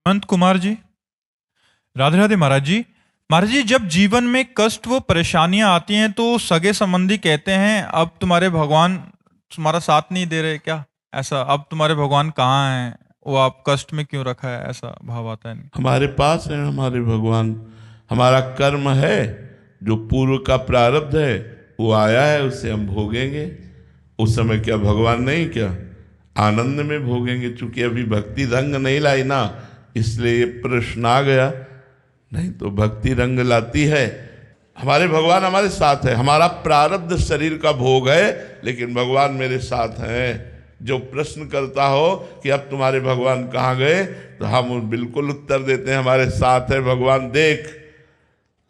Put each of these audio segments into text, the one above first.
अनंत कुमार जी। राधे राधे महाराज जी। महाराज जी, जब जीवन में कष्ट व परेशानियां आती हैं तो सगे संबंधी कहते हैं अब तुम्हारे भगवान तुम्हारा साथ नहीं दे रहे क्या? ऐसा, अब तुम्हारे भगवान कहाँ हैं? वो आप कष्ट में क्यों रखा है? ऐसा भाव आता है नहीं? हमारे पास है हमारे भगवान। हमारा कर्म है, जो पूर्व का प्रारब्ध है वो आया है, उससे हम भोगेंगे। उस समय क्या भगवान नहीं, क्या आनंद में भोगेंगे। चूंकि अभी भक्ति रंग नहीं लाई ना, इसलिए ये प्रश्न आ गया। नहीं तो भक्ति रंग लाती है। हमारे भगवान हमारे साथ है। हमारा प्रारब्ध शरीर का भोग है, लेकिन भगवान मेरे साथ हैं। जो प्रश्न करता हो कि अब तुम्हारे भगवान कहाँ गए, तो हम बिल्कुल उत्तर देते हैं हमारे साथ है भगवान। देख,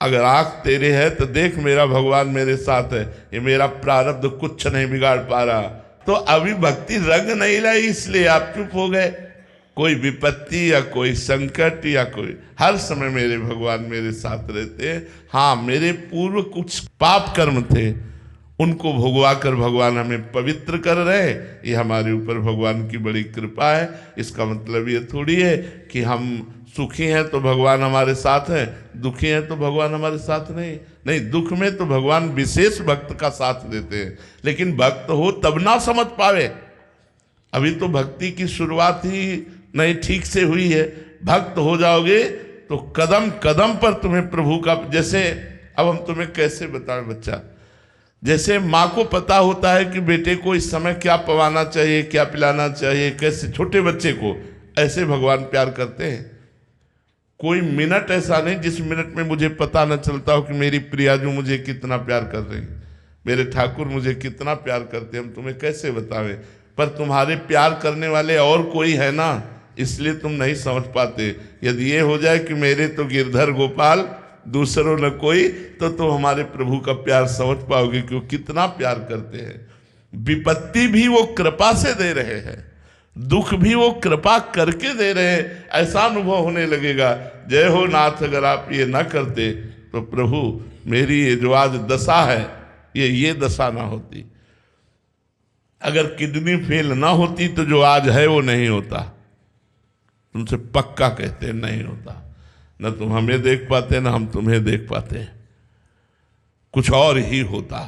अगर आंख तेरे है तो देख, मेरा भगवान मेरे साथ है। ये मेरा प्रारब्ध कुछ नहीं बिगाड़ पा रहा। तो अभी भक्ति रंग नहीं लाई, इसलिए आप चुप हो गए। कोई विपत्ति या कोई संकट या कोई, हर समय मेरे भगवान मेरे साथ रहते हैं। हाँ, मेरे पूर्व कुछ पाप कर्म थे, उनको भोगवा कर भगवान हमें पवित्र कर रहे। ये हमारे ऊपर भगवान की बड़ी कृपा है। इसका मतलब ये थोड़ी है कि हम सुखी हैं तो भगवान हमारे साथ हैं, दुखी हैं तो भगवान हमारे साथ नहीं। दुख में तो भगवान विशेष भक्त का साथ देते हैं, लेकिन भक्त हो तब ना समझ पावे। अभी तो भक्ति की शुरुआत ही नहीं ठीक से हुई है। भक्त हो जाओगे तो कदम कदम पर तुम्हें प्रभु का, जैसे अब हम तुम्हें कैसे बताएं बच्चा, जैसे माँ को पता होता है कि बेटे को इस समय क्या पवाना चाहिए, क्या पिलाना चाहिए, कैसे, छोटे बच्चे को, ऐसे भगवान प्यार करते हैं। कोई मिनट ऐसा नहीं जिस मिनट में मुझे पता न चलता हो कि मेरी प्रियाजू मुझे कितना प्यार कर रही, मेरे ठाकुर मुझे कितना प्यार करते। हम तुम्हें कैसे बतावें, पर तुम्हारे प्यार करने वाले और कोई है ना, इसलिए तुम नहीं समझ पाते। यदि ये हो जाए कि मेरे तो गिरधर गोपाल दूसरों न कोई, तो तुम हमारे प्रभु का प्यार समझ पाओगे कि वो कितना प्यार करते हैं। विपत्ति भी वो कृपा से दे रहे हैं, दुख भी वो कृपा करके दे रहे हैं। ऐसा अनुभव होने लगेगा, जय हो नाथ, अगर आप ये ना करते तो प्रभु मेरी ये जो आज दशा है, ये दशा ना होती। अगर किडनी फेल ना होती तो जो आज है वो नहीं होता। तुमसे पक्का कहते नहीं होता। न तुम हमें देख पाते, न हम तुम्हें देख पाते, कुछ और ही होता।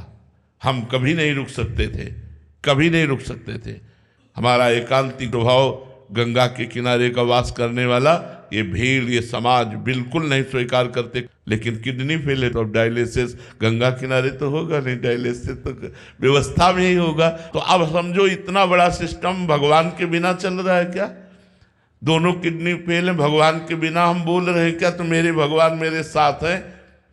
हम कभी नहीं रुक सकते थे, कभी नहीं रुक सकते थे। हमारा एकांतिक स्वभाव, गंगा के किनारे का वास करने वाला, ये भीड़, ये समाज बिल्कुल नहीं स्वीकार करते। लेकिन किडनी फेल है तो अब डायलिसिस, गंगा किनारे तो होगा नहीं, डायलिसिस तो व्यवस्था में ही होगा। तो अब समझो इतना बड़ा सिस्टम भगवान के बिना चल रहा है क्या? दोनों किडनी फेल है, भगवान के बिना हम बोल रहे हैं क्या? तो मेरे भगवान मेरे साथ हैं,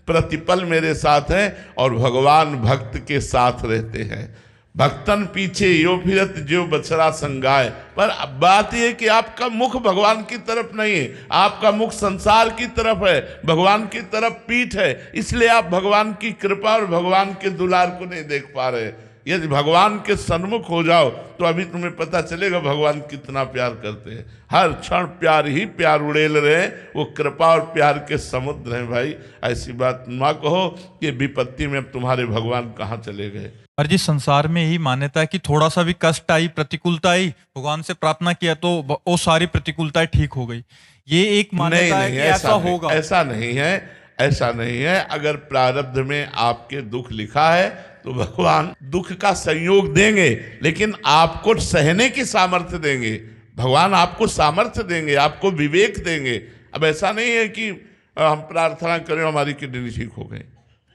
प्रतिपल मेरे साथ हैं, और भगवान भक्त के साथ रहते हैं। भक्तन पीछे यो फिरत जो बछड़ा संगाय। पर बात यह कि आपका मुख भगवान की तरफ नहीं है, आपका मुख संसार की तरफ है, भगवान की तरफ पीठ है। इसलिए आप भगवान की कृपा और भगवान के दुलार को नहीं देख पा रहे। यदि भगवान के सन्मुख हो जाओ तो अभी तुम्हें पता चलेगा भगवान कितना प्यार करते हैं। हर क्षण प्यार ही प्यार उड़ेल रहे, वो कृपा और प्यार के समुद्र हैं भाई। ऐसी बात ना कहो कि विपत्ति में अब तुम्हारे भगवान कहाँ चले गए। और जी, संसार में ही मान्यता है कि थोड़ा सा भी कष्ट आई, प्रतिकूलता आई, भगवान से प्रार्थना किया तो वो सारी प्रतिकूलताएं ठीक हो गई। ये एक मान्यता है कि ऐसा होगा। ऐसा नहीं है, ऐसा नहीं है। अगर प्रारब्ध में आपके दुख लिखा है तो भगवान दुख का संयोग देंगे, लेकिन आपको सहने की सामर्थ्य देंगे। भगवान आपको सामर्थ्य देंगे, आपको विवेक देंगे। अब ऐसा नहीं है कि हम प्रार्थना करें हमारी किडनी ठीक हो गई,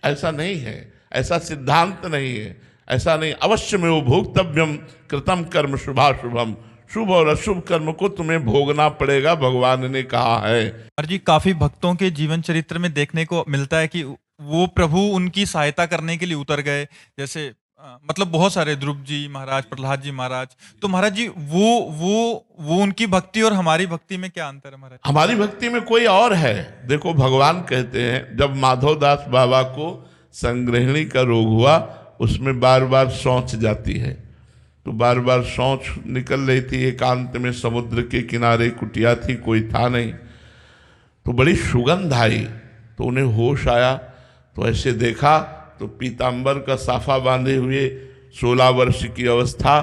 ऐसा नहीं है, ऐसा सिद्धांत नहीं है, ऐसा नहीं। अवश्य में वो भोक्तव्यम कृतम कर्म शुभाशुभम, शुभ और अशुभ कर्म को तुम्हें भोगना पड़ेगा, भगवान ने कहा है। और जी, काफी भक्तों के जीवन चरित्र में देखने को मिलता है कि वो प्रभु उनकी सहायता करने के लिए उतर गए। जैसे मतलब बहुत सारे, ध्रुव जी महाराज, प्रहलाद जी महाराज। तो महाराज जी, वो उनकी भक्ति और हमारी भक्ति में क्या अंतर है महाराज? हमारी भक्ति में कोई और है। देखो, भगवान कहते हैं जब माधवदास बाबा को संग्रहणी का रोग हुआ, उसमें बार बार शौच जाती है, तो बार बार शौच निकल रही थी। एकांत में समुद्र के किनारे कुटिया थी, कोई था नहीं, तो बड़ी सुगंध आई, तो उन्हें होश आया। तो ऐसे देखा तो पीतांबर का साफा बांधे हुए 16 वर्ष की अवस्था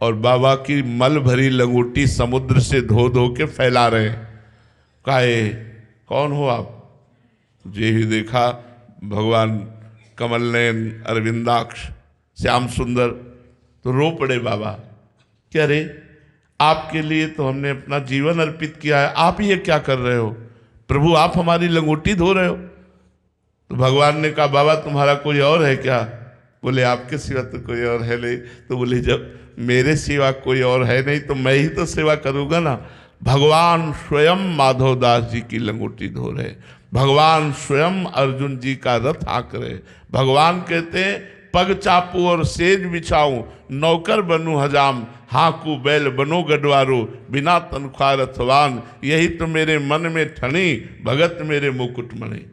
और बाबा की मल भरी लंगोटी समुद्र से धो धो के फैला रहे हैं। काहे कौन हो आप? जे ही देखा भगवान कमल नयन अरविंदाक्ष श्याम सुंदर, तो रो पड़े बाबा कि अरे आपके लिए तो हमने अपना जीवन अर्पित किया है, आप ये क्या कर रहे हो? प्रभु आप हमारी लंगोटी धो रहे हो। तो भगवान ने कहा बाबा तुम्हारा कोई और है क्या? बोले आपके सिवा तो कोई और है नहीं। तो बोले जब मेरे सिवा कोई और है नहीं तो मैं ही तो सेवा करूँगा ना। भगवान स्वयं माधव दास जी की लंगोटी धो रहे, भगवान स्वयं अर्जुन जी का रथ हाँक रहे। भगवान कहते हैं पग चापू और सेज बिछाऊं, नौकर बनूं हजाम, हाँकू बैल बनो गडवारो, बिना तनख्वाह रथवान, यही तो मेरे मन में ठनी, भगत मेरे मुकुट मणि।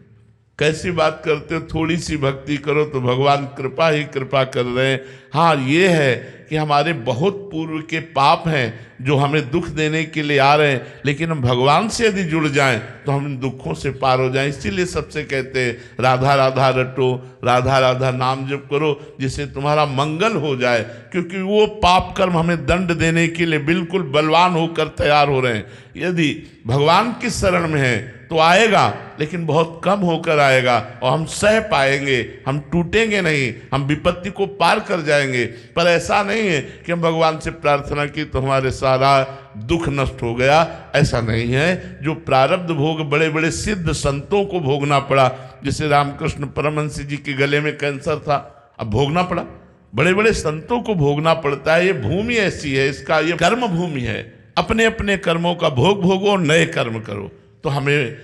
कैसी बात करते हो? थोड़ी सी भक्ति करो तो भगवान कृपा ही कृपा कर रहे हैं। हाँ ये है कि हमारे बहुत पूर्व के पाप हैं जो हमें दुख देने के लिए आ रहे हैं, लेकिन हम भगवान से यदि जुड़ जाएं तो हम इन दुखों से पार हो जाएं। इसीलिए सबसे कहते हैं राधा राधा रटो, राधा राधा नाम जप करो जिससे तुम्हारा मंगल हो जाए, क्योंकि वो पाप कर्म हमें दंड देने के लिए बिल्कुल बलवान होकर तैयार हो रहे हैं। यदि भगवान की शरण में है तो आएगा, लेकिन बहुत कम होकर आएगा और हम सह पाएंगे, हम टूटेंगे नहीं, हम विपत्ति को पार कर जाएंगे। पर ऐसा नहीं है कि हम भगवान से प्रार्थना की तो हमारे सारा दुख नष्ट हो गया, ऐसा नहीं है। जो प्रारब्ध भोग बड़े बड़े सिद्ध संतों को भोगना पड़ा, जैसे रामकृष्ण परमहंस जी के गले में कैंसर था, अब भोगना पड़ा। बड़े बड़े संतों को भोगना पड़ता है। ये भूमि ऐसी है, इसका ये कर्म भूमि है। अपने अपने कर्मों का भोग भोगो और नए कर्म करो। तो हमें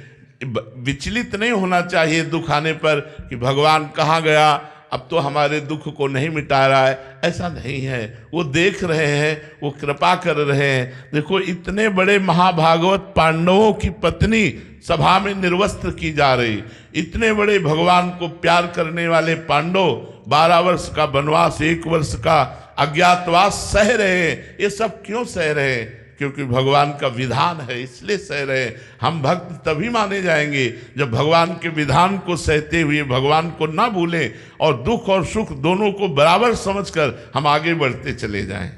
विचलित नहीं होना चाहिए दुख आने पर कि भगवान कहाँ गया, अब तो हमारे दुख को नहीं मिटा रहा है। ऐसा नहीं है, वो देख रहे हैं, वो कृपा कर रहे हैं। देखो इतने बड़े महाभागवत पांडवों की पत्नी सभा में निर्वस्त्र की जा रही, इतने बड़े भगवान को प्यार करने वाले पांडव 12 वर्ष का वनवास, 1 वर्ष का अज्ञातवास सह रहे हैं। ये सब क्यों सह रहे हैं? क्योंकि भगवान का विधान है, इसलिए सह रहे हैं। हम भक्त तभी माने जाएंगे जब भगवान के विधान को सहते हुए भगवान को ना भूलें और दुख और सुख दोनों को बराबर समझकर हम आगे बढ़ते चले जाएं।